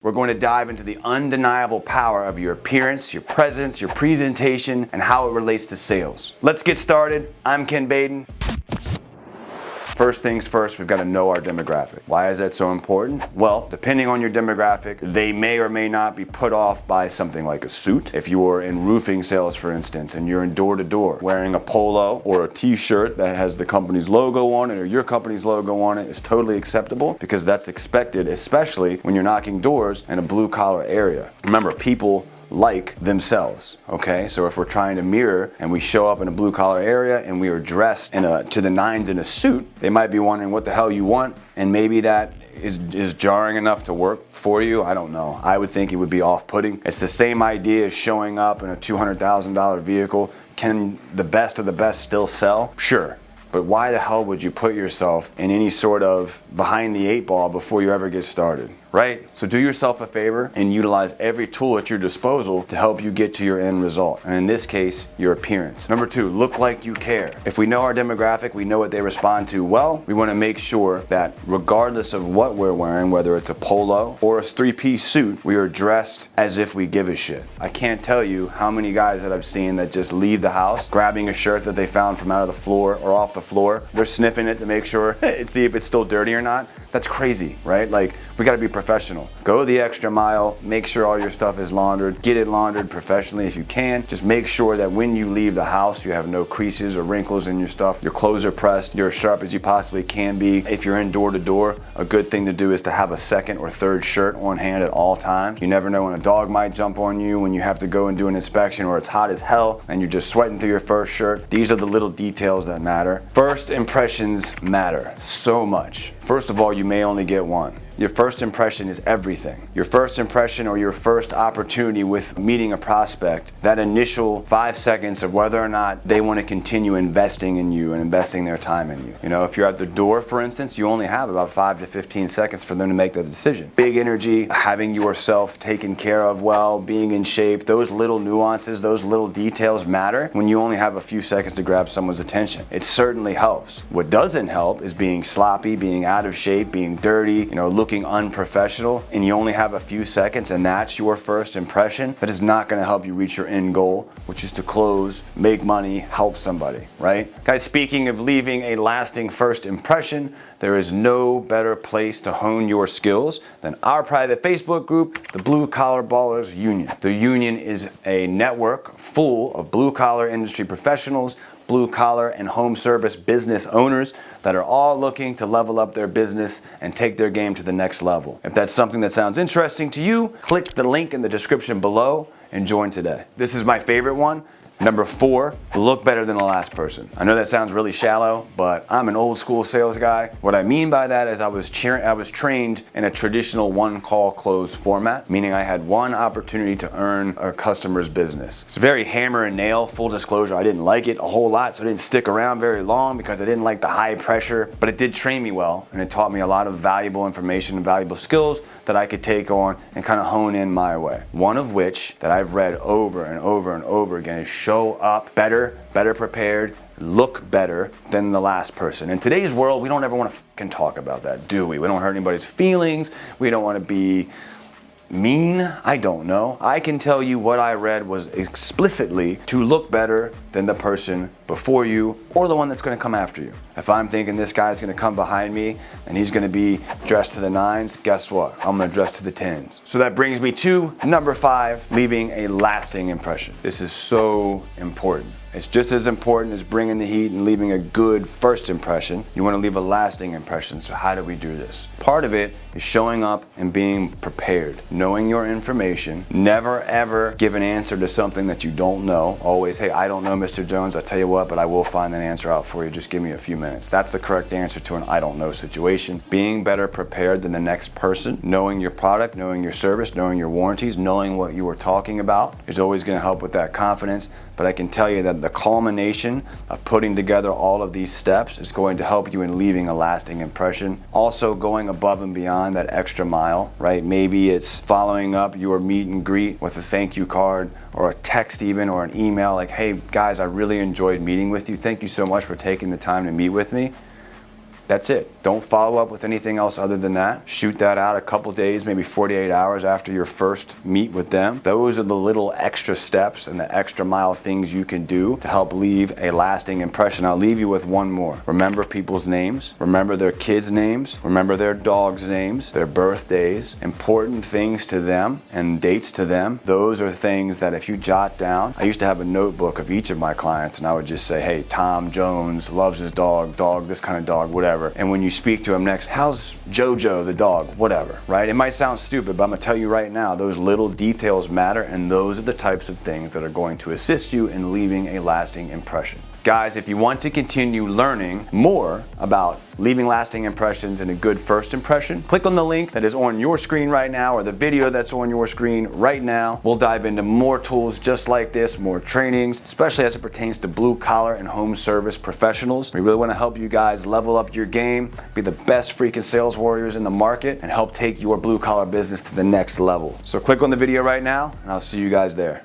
We're going to dive into the undeniable power of your appearance, your presence, your presentation, and how it relates to sales. Let's get started. I'm Ken Baden. First things first, we've got to know our demographic. Why is that so important? Well, depending on your demographic, they may or may not be put off by something like a suit. If you are in roofing sales, for instance, and you're in door-to-door, wearing a polo or a t-shirt that has the company's logo on it or your company's logo on it is totally acceptable because that's expected, especially when you're knocking doors in a blue-collar area. Remember, people like themselves, okay? So if we're trying to mirror and we show up in a blue collar area and we are dressed to the nines in a suit, they might be wondering what the hell you want, and maybe that is jarring enough to work for you. I don't know. I would think it would be off-putting. It's the same idea as showing up in a $200,000 vehicle. Can the best of the best still sell? Sure. But why the hell would you put yourself in any sort of behind the eight ball before you ever get started, right? So do yourself a favor and utilize every tool at your disposal to help you get to your end result. And in this case, your appearance. Number two, look like you care. If we know our demographic, we know what they respond to well, we want to make sure that regardless of what we're wearing, whether it's a polo or a three-piece suit, we are dressed as if we give a shit. I can't tell you how many guys that I've seen that just leave the house, grabbing a shirt that they found from out of the floor or off the floor. They're sniffing it to make sure, see if it's still dirty or not. That's crazy, right? Like, we gotta be professional. Go the extra mile, make sure all your stuff is laundered, get it laundered professionally if you can. Just make sure that when you leave the house, you have no creases or wrinkles in your stuff. Your clothes are pressed, you're as sharp as you possibly can be. If you're in door-to-door, a good thing to do is to have a second or third shirt on hand at all times. You never know when a dog might jump on you, when you have to go and do an inspection, or it's hot as hell and you're just sweating through your first shirt. These are the little details that matter. First impressions matter so much. First of all, you may only get one. Your first impression is everything. Your first impression or your first opportunity with meeting a prospect, that initial 5 seconds of whether or not they want to continue investing in you and investing their time in you. You know, if you're at the door, for instance, you only have about 5 to 15 seconds for them to make the decision. Big energy, having yourself taken care of well, being in shape, those little nuances, those little details matter when you only have a few seconds to grab someone's attention. It certainly helps. What doesn't help is being sloppy, being out of shape, being dirty, looking unprofessional, and you only have a few seconds and that's your first impression. That is not going to help you reach your end goal, which is to close, make money, help somebody, right? Guys, speaking of leaving a lasting first impression, there is no better place to hone your skills than our private Facebook group, the Blue Collar Ballers Union. The union is a network full of blue collar industry professionals, blue collar and home service business owners that are all looking to level up their business and take their game to the next level. If that's something that sounds interesting to you, click the link in the description below and join today. This is my favorite one. Number 4, look better than the last person. I know that sounds really shallow, but I'm an old school sales guy. What I mean by that is I was trained in a traditional one call close format, meaning I had one opportunity to earn a customer's business. It's very hammer and nail. Full disclosure, I didn't like it a whole lot, so I didn't stick around very long because I didn't like the high pressure, but it did train me well, and it taught me a lot of valuable information and valuable skills that I could take on and kind of hone in my way. One of which that I've read over and over and over again is show up better prepared, look better than the last person. In today's world, we don't ever want to fucking talk about that, do we? We don't hurt anybody's feelings. We don't want to be mean. I don't know. I can tell you what I read was explicitly to look better than the person before you or the one that's going to come after you. If I'm thinking this guy's going to come behind me and he's going to be dressed to the 9s, guess what? I'm going to dress to the 10s. So that brings me to number 5, leaving a lasting impression. This is so important. It's just as important as bringing the heat and leaving a good first impression. You want to leave a lasting impression. So how do we do this? Part of it is showing up and being prepared, knowing your information. Never ever give an answer to something that you don't know. Always, hey, I don't know, Mr. Jones. I tell you what, but I will find an answer out for you. Just give me a few minutes. That's the correct answer to an I don't know situation. Being better prepared than the next person, knowing your product, knowing your service, knowing your warranties, knowing what you are talking about is always going to help with that confidence. But I can tell you that the culmination of putting together all of these steps is going to help you in leaving a lasting impression. Also going above and beyond that extra mile, right? Maybe it's following up your meet and greet with a thank you card or a text even or an email like, hey guys, I really enjoyed meeting with you. Thank you so much for taking the time to meet with me. That's it. Don't follow up with anything else other than that. Shoot that out a couple days, maybe 48 hours after your first meet with them. Those are the little extra steps and the extra mile things you can do to help leave a lasting impression. I'll leave you with one more. Remember people's names. Remember their kids' names. Remember their dogs' names, their birthdays, important things to them and dates to them. Those are things that if you jot down, I used to have a notebook of each of my clients and I would just say, hey, Tom Jones loves his dog, this kind of dog, whatever. And when you speak to him next, how's Jojo the dog, whatever, right? It might sound stupid, but I'm gonna tell you right now, those little details matter, and those are the types of things that are going to assist you in leaving a lasting impression. Guys, if you want to continue learning more about leaving lasting impressions and a good first impression, click on the link that is on your screen right now or the video that's on your screen right now. We'll dive into more tools just like this, more trainings, especially as it pertains to blue collar and home service professionals. We really want to help you guys level up your game, be the best freaking sales warriors in the market, and help take your blue collar business to the next level. So click on the video right now, and I'll see you guys there.